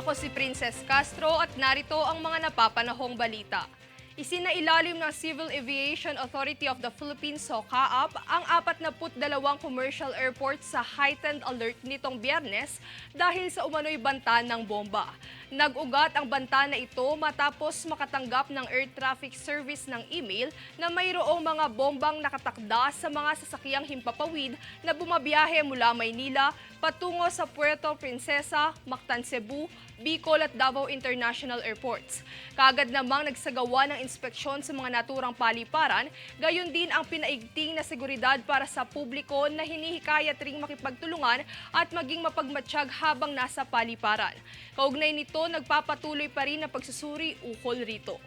Ako si Princess Castro at narito ang mga napapanahong balita. Isinailalim ng Civil Aviation Authority of the Philippines o CAAP ang 42 commercial airports sa heightened alert nitong Biyernes dahil sa umano'y banta ng bomba. Nag-ugat ang banta na ito matapos makatanggap ng Air Traffic Service ng email na mayroong mga bombang nakatakda sa mga sasakyang himpapawid na bumabiyahe mula Maynila patungo sa Puerto Princesa, Mactan, Cebu, Bicol at Davao International Airports. Kaagad namang nagsagawa ng inspeksyon sa mga naturang paliparan, gayon din ang pinaigting na seguridad para sa publiko na hinihikayat ring makipagtulungan at maging mapagmatsyag habang nasa paliparan. Kaugnay nito, nagpapatuloy pa rin ang pagsusuri ukol rito.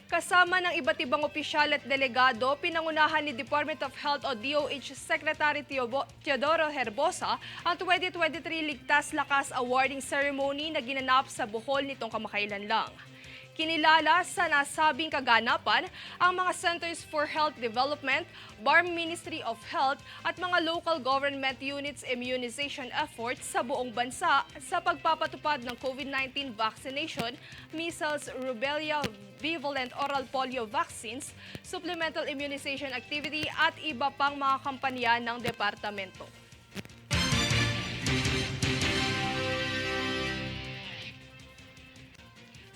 Kasama ng iba't ibang opisyal at delegado, pinangunahan ni Department of Health o DOH Secretary Teodoro Herbosa ang 2023 Ligtas Lakas Awarding Ceremony na ginanap sa Bohol nitong kamakailan lang. Kinilala sa nasabing kaganapan ang mga Centers for Health Development, BARM Ministry of Health at mga local government units immunization efforts sa buong bansa sa pagpapatupad ng COVID-19 vaccination, measles, rubella, bivalent oral polio vaccines, supplemental immunization activity at iba pang mga kampanya ng departamento.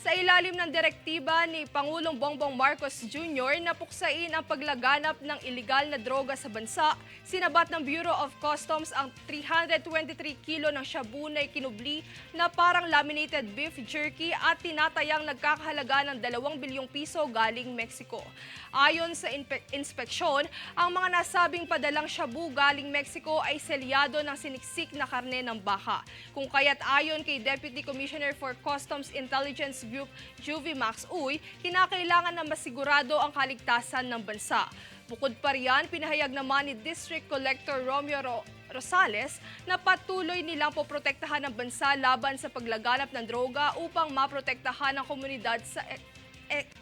Sa ilalim ng direktiba ni Pangulong Bongbong Marcos Jr. na puksain ang paglaganap ng ilegal na droga sa bansa, sinabat ng Bureau of Customs ang 323 kilo ng shabu na ikinubli na parang laminated beef jerky at tinatayang nagkakahalaga ng 2 bilyong piso galing Mexico. Ayon sa inspeksyon, ang mga nasabing padalang shabu galing Mexico ay selyado ng siniksik na karne ng baka. Kung kaya't ayon kay Deputy Commissioner for Customs Intelligence Group Juvie Max Uy, kinakailangan na masigurado ang kaligtasan ng bansa. Bukod pa riyan, pinahayag naman ni District Collector Romeo Rosales na patuloy nilang poprotektahan ng bansa laban sa paglaganap ng droga upang maprotektahan ang komunidad sa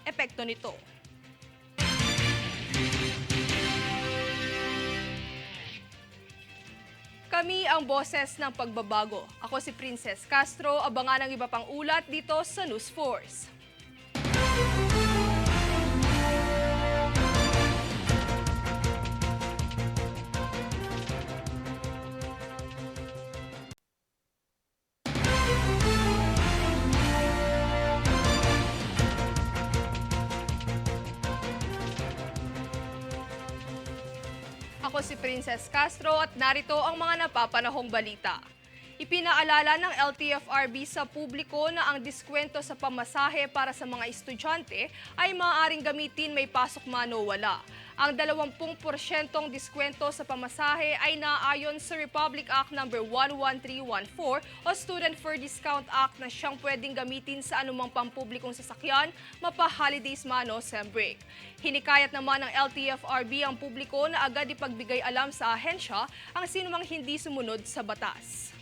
epekto nito. Kami ang boses ng pagbabago. Ako si Princess Castro. Abangan ang iba pang ulat dito sa News Force. Ako si Princess Castro at narito ang mga napapanahong balita. Ipinaalala ng LTFRB sa publiko na ang diskwento sa pamasahe para sa mga estudyante ay maaaring gamitin may pasok man o wala. Ang 20% diskwento sa pamasahe ay naayon sa Republic Act No. 11314 o Student for Discount Act na siyang pwedeng gamitin sa anumang pampublikong sasakyan, mapa-holidays man o sem break. Hinikayat naman ng LTFRB ang publiko na agad ipagbigay alam sa ahensya ang sinumang hindi sumunod sa batas.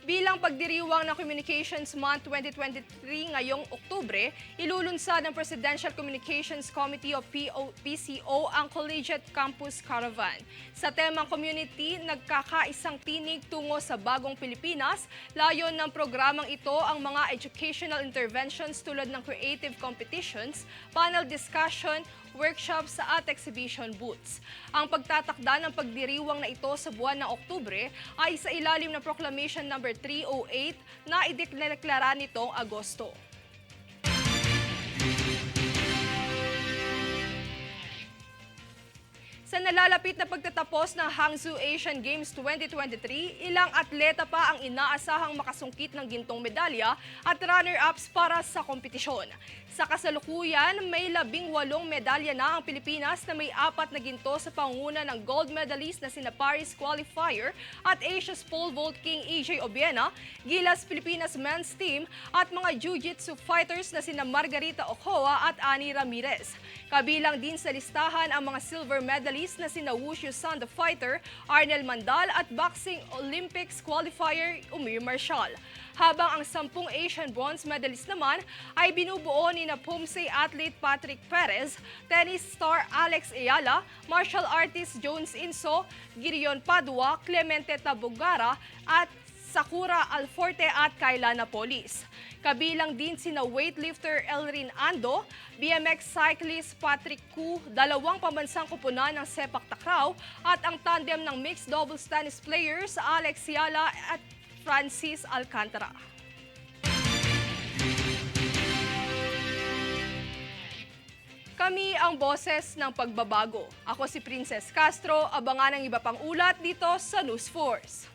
Bilang pagdiriwang ng Communications Month 2023 ngayong Oktubre, ilulunsad ng Presidential Communications Committee o PCO ang Collegiate Campus Caravan. Sa temang community, nagkakaisang tinig tungo sa bagong Pilipinas. Layon ng programang ito ang mga educational interventions tulad ng creative competitions, panel discussion, workshops at exhibition booths. Ang pagtatakda ng pagdiriwang na ito sa buwan ng Oktubre ay sa ilalim ng Proclamation No. 308 na ideklara nitong Agosto. Sa nalalapit na pagtatapos ng Hangzhou Asian Games 2023, ilang atleta pa ang inaasahang makasungkit ng gintong medalya at runner-ups para sa kompetisyon. Sa kasalukuyan, may 18 medalya na ang Pilipinas na may 4 na ginto sa pangunguna ng gold medalist na sina Paris Qualifier at Asia's pole vault king AJ Obiena, Gilas Pilipinas men's team at mga jiu-jitsu fighters na sina Margarita Ochoa at Ani Ramirez. Kabilang din sa listahan ang mga silver medalist medalist na sina Wushu Sun the Fighter, Arnel Mandal at Boxing Olympics qualifier Umir Marshall. Habang ang 10 Asian bronze medalist naman ay binubuo ni na Pomsey athlete Patrick Perez, tennis star Alex Ayala, martial artist Jones Inso, Girion Padua, Clemente Tabugara at Sakura Alforte at Kayla Napolis. Kabilang din sina weightlifter Elrin Ando, BMX cyclist Patrick Ku, 2 pambansang kupunan ng sepak takraw at ang tandem ng mixed doubles tennis players Alex Yala at Francis Alcantara. Kami ang boses ng pagbabago. Ako si Princess Castro, abangan ang iba pang ulat dito sa News Force.